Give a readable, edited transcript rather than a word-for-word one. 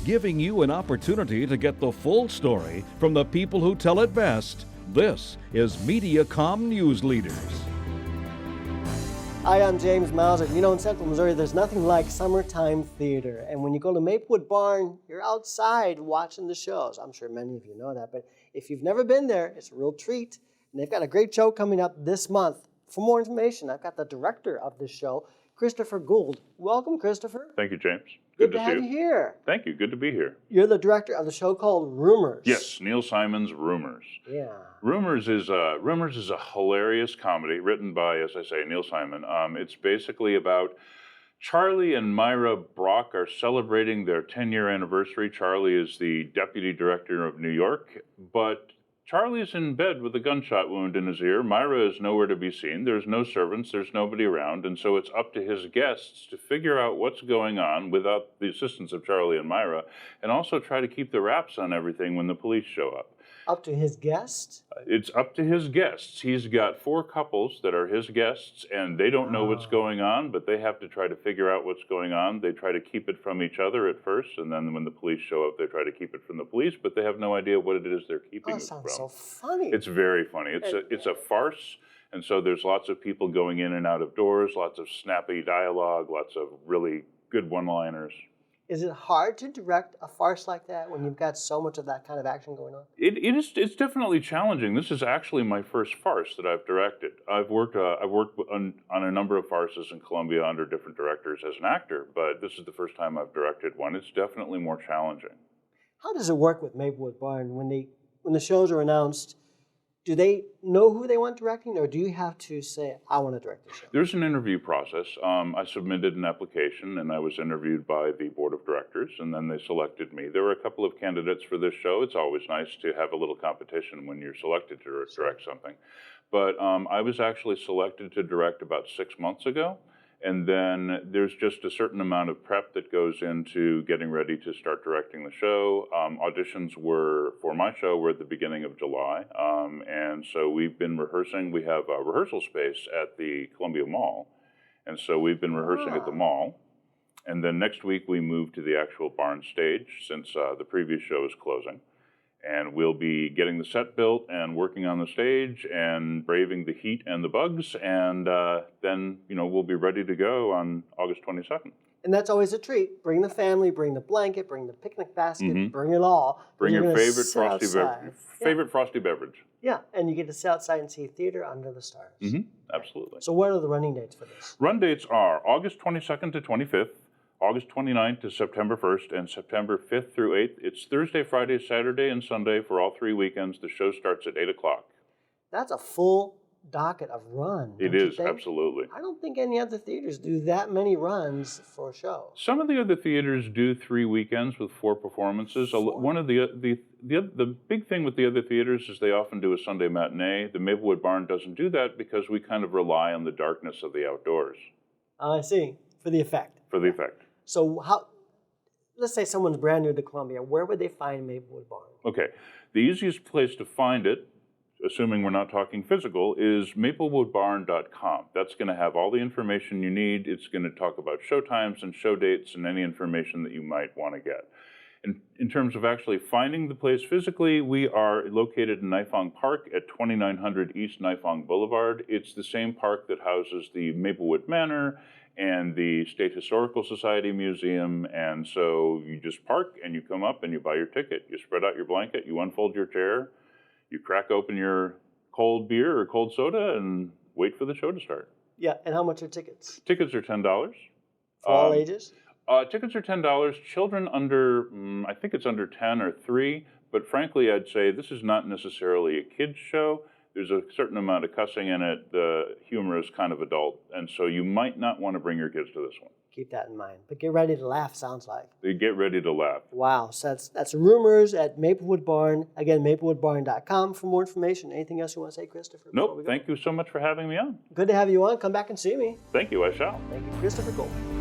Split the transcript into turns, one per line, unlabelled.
giving you an opportunity to get the full story from the people who tell it best. This is Mediacom Newsleaders.
Hi, I'm James Mauser. You know, in Central Missouri, there's nothing like summertime theater. And when you go to Maplewood Barn, you're outside watching the shows. I'm sure many of you know that. But if you've never been there, it's a real treat. And they've got a great show coming up this month. For more information, I've got the director of this show, Christopher Gould. Welcome, Christopher.
Thank you, James.
Good to have you here.
Thank you. Good to be here.
You're the director of the show called Rumors.
Yes, Neil Simon's Rumors.
Yeah.
Rumors is a hilarious comedy written by, as I say, Neil Simon. It's basically about Charlie and Myra Brock are celebrating their 10-year anniversary. Charlie is the deputy director of New York, but Charlie's in bed with a gunshot wound in his ear. Myra is nowhere to be seen. There's no servants. There's nobody around. And so it's up to his guests to figure out what's going on without the assistance of Charlie and Myra, and also try to keep the wraps on everything when the police show up.
Up to his guests?
It's up to his guests. He's got 4 couples that are his guests, and they don't know what's going on, but they have to try to figure out what's going on. They try to keep it from each other at first, and then when the police show up, they try to keep it from the police, but they have no idea what it is they're keeping it from.
That sounds so funny.
It's very funny. It's a farce, and so there's lots of people going in and out of doors, lots of snappy dialogue, lots of really good one-liners.
Is it hard to direct a farce like that when you've got so much of that kind of action going on?
It's definitely challenging. This is actually my first farce that I've directed. I've worked on a number of farces in Columbia under different directors as an actor, but this is the first time I've directed one. It's definitely more challenging.
How does it work with Maplewood Barn when the shows are announced? Do they know who they want directing, or do you have to say, I want to direct the show?
There's an interview process. I submitted an application, and I was interviewed by the board of directors, and then they selected me. There were a couple of candidates for this show. It's always nice to have a little competition when you're selected to direct something. But I was actually selected to direct about 6 months ago. And then there's just a certain amount of prep that goes into getting ready to start directing the show. Auditions for my show were at the beginning of July. And so we've been rehearsing. We have a rehearsal space at the Columbia Mall. And so we've been rehearsing at the mall. And then next week we move to the actual barn stage since the previous show is closing. And we'll be getting the set built and working on the stage and braving the heat and the bugs. And then, we'll be ready to go on August 22nd.
And that's always a treat. Bring the family, bring the blanket, bring the picnic basket, bring it all.
Bring your favorite frosty beverage.
Yeah, and you get to sit outside and see theater under the stars.
Absolutely.
So what are the running dates for this?
Run dates are August 22nd to 25th. August 29th to September 1st, and September 5th through 8th. It's Thursday, Friday, Saturday, and Sunday for all 3 weekends. The show starts at 8 o'clock.
That's a full docket of runs.
It is, absolutely.
I don't think any other theaters do that many runs for a show.
Some of the other theaters do 3 weekends with 4 performances. One of the big thing with the other theaters is they often do a Sunday matinee. The Maplewood Barn doesn't do that because we kind of rely on the darkness of the outdoors.
I see, for the effect.
For the effect.
So let's say someone's brand new to Columbia, where would they find Maplewood Barn?
Okay, the easiest place to find it, assuming we're not talking physical, is maplewoodbarn.com. That's going to have all the information you need. It's going to talk about show times and show dates and any information that you might want to get. In terms of actually finding the place physically, we are located in Nifong Park at 2900 East Nifong Boulevard. It's the same park that houses the Maplewood Manor and the State Historical Society Museum, and so you just park and you come up and you buy your ticket. You spread out your blanket, you unfold your chair, you crack open your cold beer or cold soda and wait for the show to start.
Yeah, and how much are tickets?
Tickets are $10.
For all ages?
Tickets are $10. Children under, I think it's under 10 or 3, but frankly I'd say this is not necessarily a kid's show. There's a certain amount of cussing in it. The humor is kind of adult, and so you might not want to bring your kids to this one.
Keep that in mind. But get ready to laugh, sounds like.
They get ready to laugh.
Wow. So that's Rumors at Maplewood Barn. Again, maplewoodbarn.com for more information. Anything else you want to say, Christopher?
Nope. Thank you so much for having me on.
Good to have you on. Come back and see me.
Thank you. I shall.
Thank you, Christopher Gould.